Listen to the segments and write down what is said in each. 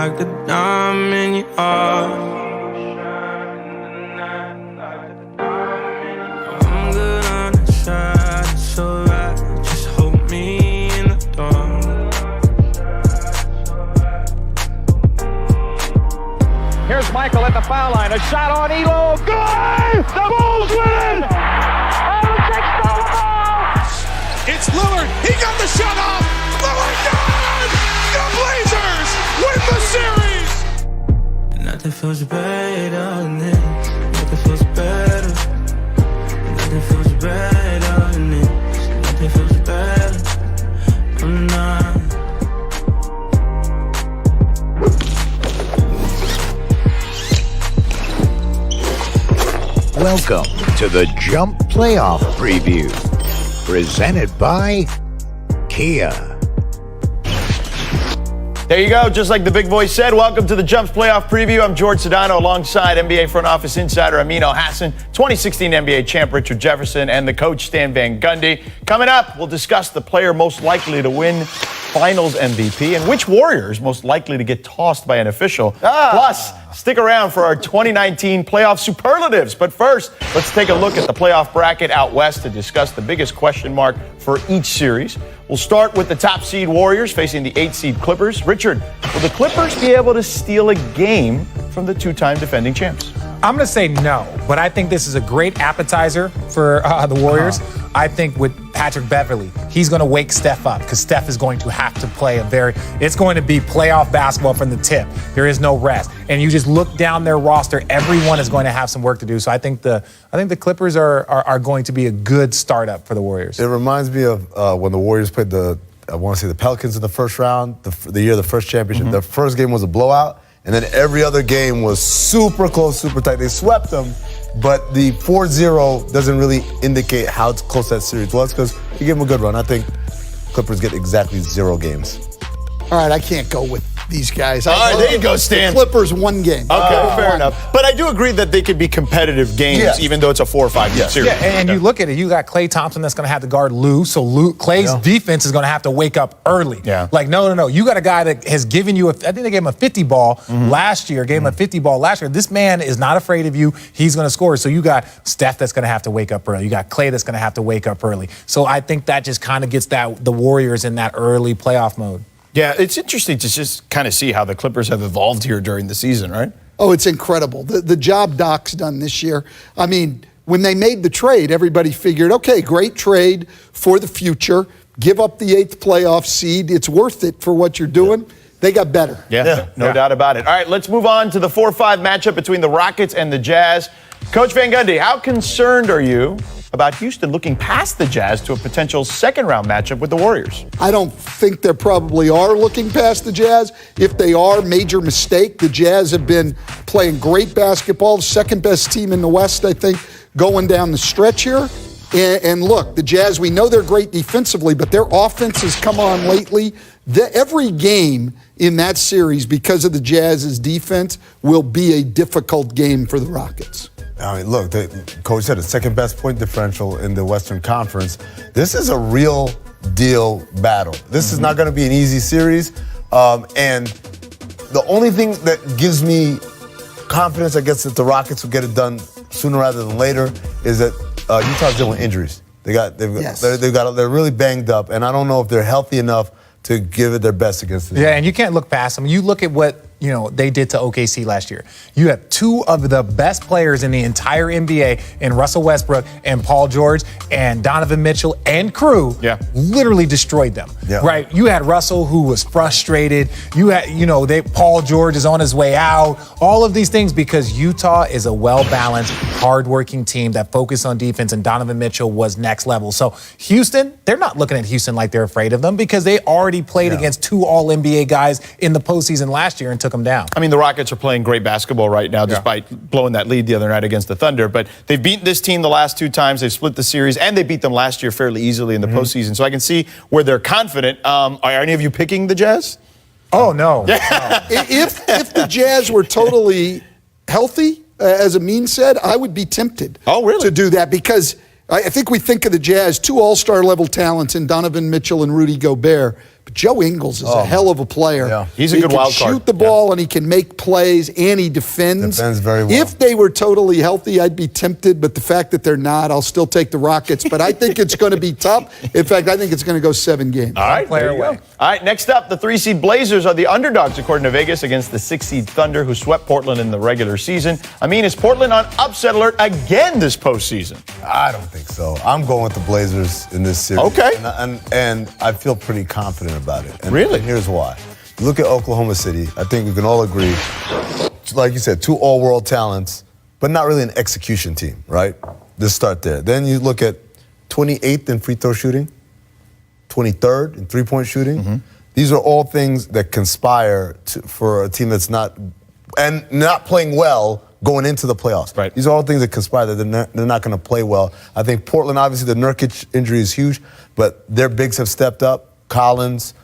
like a diamond in your heart. I'm good on the side, it's alright. Just hold me in the dark. Here's Michael at the foul line. A shot on Elo. Good! The Bulls win! It's Lillard. He got the shot off. Lillard got it! The Blazers win the series! Nothing feels better than this. Nothing feels better. Nothing feels better than this. Nothing feels better. I'm not. Welcome to the Jump Playoff Preview, presented by Kia. There you go, just like the big voice said. Welcome to the Jumps Playoff Preview. I'm George Sedano alongside NBA front office insider Amin Elhassan, 2016 NBA champ Richard Jefferson, and the coach Stan Van Gundy. Coming up, we'll discuss the player most likely to win Finals MVP and which Warriors most likely to get tossed by an official. Plus, stick around for our 2019 playoff superlatives. But first, let's take a look at the playoff bracket out west to discuss the biggest question mark for each series. We'll start with the top seed Warriors facing the 8 seed Clippers. Richard, will the Clippers be able to steal a game from the two-time defending champs? I'm going to say no, but I think this is a great appetizer for the Warriors. I think with Patrick Beverley, he's going to wake Steph up because Steph is going to have to play it's going to be playoff basketball from the tip. There is no rest. And you just look down their roster, everyone is going to have some work to do. So I think the Clippers are going to be a good startup for the Warriors. It reminds me of when the Warriors played the Pelicans in the first round, the year of the first championship. The first game was a blowout, and then every other game was super close, super tight. They swept them, but the 4-0 doesn't really indicate how close that series was because you give them a good run. I think Clippers get exactly 0 games. All right, I can't go with these guys. All right, there you go, Stan. The Clippers, 1 game. Okay, fair enough. But I do agree that they could be competitive games, even though it's a 4 or 5 game series. Yeah, and you look at it, you got Klay Thompson that's going to have to guard Lou, so Klay's defense is going to have to wake up early. Yeah. Like, no. You got a guy that has given you, I think they gave him a 50 ball last year, This man is not afraid of you. He's going to score. So you got Steph that's going to have to wake up early. You got Klay that's going to have to wake up early. So I think that just kind of gets the Warriors in that early playoff mode. Yeah, it's interesting to just kind of see how the Clippers have evolved here during the season, right? Oh, it's incredible. The job Doc's done this year. I mean, when they made the trade, everybody figured, okay, great trade for the future. Give up the 8th playoff seed. It's worth it for what you're doing. Yeah. They got better. Yeah, no doubt about it. All right, let's move on to the 4-5 matchup between the Rockets and the Jazz. Coach Van Gundy, how concerned are you about Houston looking past the Jazz to a potential second-round matchup with the Warriors? I don't think they probably are looking past the Jazz. If they are, major mistake. The Jazz have been playing great basketball, second-best team in the West, I think, going down the stretch here. And look, the Jazz, we know they're great defensively, but their offense has come on lately. Every game in that series, because of the Jazz's defense, will be a difficult game for the Rockets. I mean, look, the coach said the second best point differential in the Western Conference. This is a real deal battle. This is not going to be an easy series. And the only thing that gives me confidence, I guess, that the Rockets will get it done sooner rather than later is that Utah's dealing with injuries. They're really banged up, and I don't know if they're healthy enough to give it their best against this. Yeah, and you can't look past them. You look at what they did to OKC last year. You have 2 of the best players in the entire NBA in Russell Westbrook and Paul George, and Donovan Mitchell and crew literally destroyed them. Yeah. Right? You had Russell who was frustrated. You had, Paul George is on his way out. All of these things because Utah is a well-balanced, hard-working team that focused on defense, and Donovan Mitchell was next level. So Houston, they're not looking at Houston like they're afraid of them because they already played against 2 All-NBA guys in the postseason last year and took them down. I mean, the Rockets are playing great basketball right now despite blowing that lead the other night against the Thunder. But they've beaten this team the last 2 times. They've split the series, and they beat them last year fairly easily in the postseason. So I can see where they're confident. Are any of you picking the Jazz? Oh, no. If the Jazz were totally healthy, as Amin said, I would be tempted to do that because I think we think of the Jazz, 2 all-star level talents in Donovan Mitchell and Rudy Gobert. But Joe Ingles is a hell of a player. Yeah. He's a good wild card. He can shoot the ball and he can make plays and he defends. Defends very well. If they were totally healthy, I'd be tempted. But the fact that they're not, I'll still take the Rockets. But I think it's going to be tough. In fact, I think it's going to go 7 games. All right, there you go. All right, next up, the 3-seed Blazers are the underdogs, according to Vegas, against the 6-seed Thunder, who swept Portland in the regular season. I mean, is Portland on upset alert again this postseason? I don't think so. I'm going with the Blazers in this series. Okay. And I feel pretty confident about it. And Really? Here's why. You look at Oklahoma City. I think we can all agree, like you said, 2 all-world talents, but not really an execution team, right? Let's start there. Then you look at 28th in free throw shooting, 23rd in three-point shooting. Mm-hmm. These are all things that conspire for a team that's not playing well going into the playoffs. Right. These are all things that conspire that they're not going to play well. I think Portland, obviously, the Nurkic injury is huge, but their bigs have stepped up. Collins,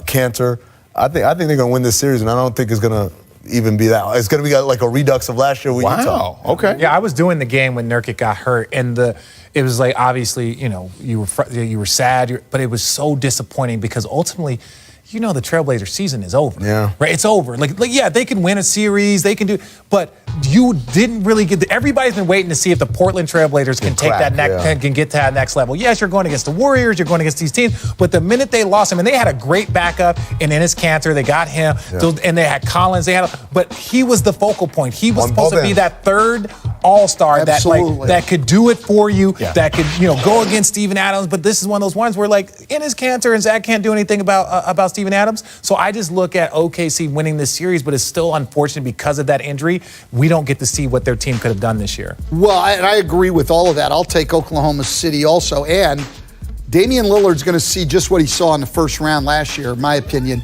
Cantor. I think they're going to win this series, and I don't think it's going to even be that. It's going to be like a redux of last year with Utah. Okay. Yeah, I was doing the game when Nurkic got hurt, and it was like, obviously, you were sad, but it was so disappointing because ultimately, the Trailblazer season is over. Yeah. Right? It's over. Like, yeah, they can win a series, they can do, but you didn't really get everybody's been waiting to see if the Portland Trailblazers can take that can get to that next level. Yes, you're going against the Warriors, you're going against these teams, but the minute they lost him, and they had a great backup in Enes Kanter, they got him, and they had Collins, but he was the focal point. He was supposed to be that third all-star that could do it for you, that could go against Steven Adams. But this is one of those ones where like Enes Kanter and Zach can't do anything about Steven Adams. So I just look at OKC winning this series, but it's still unfortunate because of that injury. We don't get to see what their team could have done this year. Well, I agree with all of that. I'll take Oklahoma City also. And Damian Lillard's going to see just what he saw in the first round last year, in my opinion.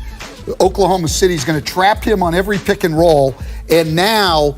Oklahoma City's going to trap him on every pick and roll. And now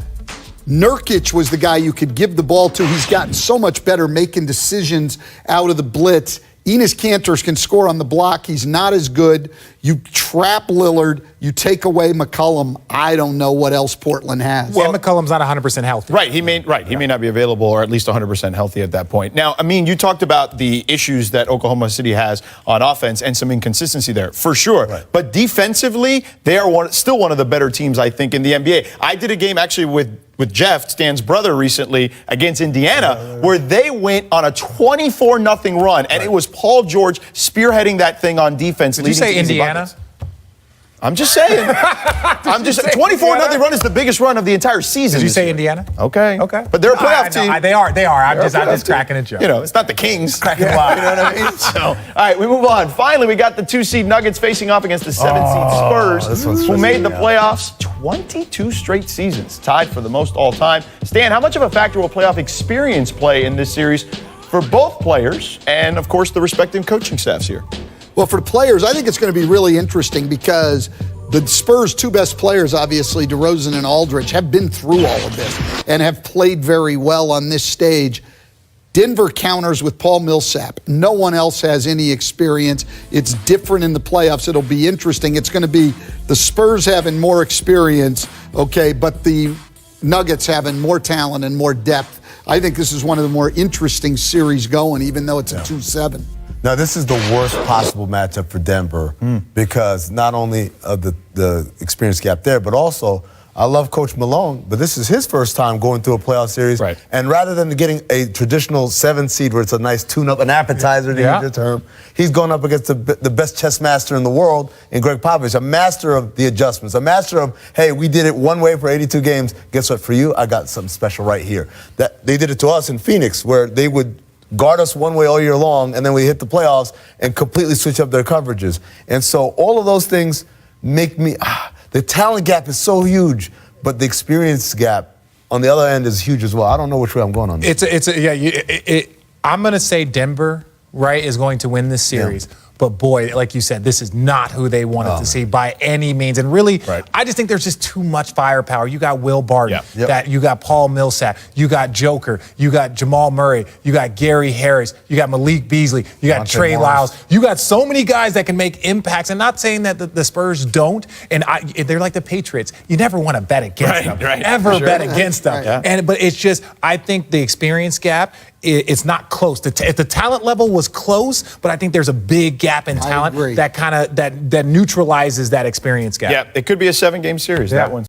Nurkic was the guy you could give the ball to. He's gotten so much better making decisions out of the blitz. Enes Kanter can score on the block. He's not as good. You trap Lillard. You take away McCollum. I don't know what else Portland has. Well, McCollum's not 100% healthy. Right. He may not be available or at least 100% healthy at that point. Now, I mean, you talked about the issues that Oklahoma City has on offense and some inconsistency there, for sure. Right. But defensively, they are still one of the better teams, I think, in the NBA. I did a game actually with Jeff, Stan's brother, recently against Indiana, where they went on a 24-0 run, and it was Paul George spearheading that thing on defense. Did you say Indiana? Buckets. I'm just saying. 24-0 run is the biggest run of the entire season. Did you say Indiana? Okay. But they're a playoff team. They are. I'm just cracking a joke. It's not the Kings. Cracking a lot. You know what I mean? So, all right, we move on. Finally, we got the 2-seed Nuggets facing off against the 7-seed Spurs, who made the playoffs 22 straight seasons, tied for the most all time. Stan, how much of a factor will playoff experience play in this series for both players and, of course, the respective coaching staffs here? Well, for the players, I think it's going to be really interesting because the Spurs' 2 best players, obviously, DeRozan and Aldridge, have been through all of this and have played very well on this stage. Denver counters with Paul Millsap. No one else has any experience. It's different in the playoffs. It'll be interesting. It's going to be the Spurs having more experience, but the Nuggets having more talent and more depth. I think this is one of the more interesting series going, even though it's a 2-7. Now, this is the worst possible matchup for Denver because not only of the experience gap there, but also I love Coach Malone, but this is his first time going through a playoff series. Right. And rather than getting a traditional 7 seed where it's a nice tune-up, an appetizer to use your term, he's going up against the best chess master in the world in Greg Popovich, a master of the adjustments, a master of, hey, we did it one way for 82 games. Guess what? For you, I got something special right here. That they did it to us in Phoenix where they would guard us one way all year long, and then we hit the playoffs and completely switch up their coverages. And so all of those things make me, the talent gap is so huge, but the experience gap on the other end is huge as well. I don't know which way I'm going on this. I'm going to say Denver, right, is going to win this series. Yeah. But boy, like you said, this is not who they wanted to see by any means. And really, I just think there's just too much firepower. You got Will Barton, you got Paul Millsap, you got Joker, you got Jamal Murray, you got Gary Harris, you got Malik Beasley, you got Trey Lyles. You got so many guys that can make impacts. And not saying that the Spurs don't. And they're like the Patriots. You never want to bet against them. Ever bet against them. But it's just, I think the experience gap it's not close. If the talent level was close, but I think there's a big gap in talent that kind of that neutralizes that experience gap. Yeah, it could be a 7-game series. Yeah. That one.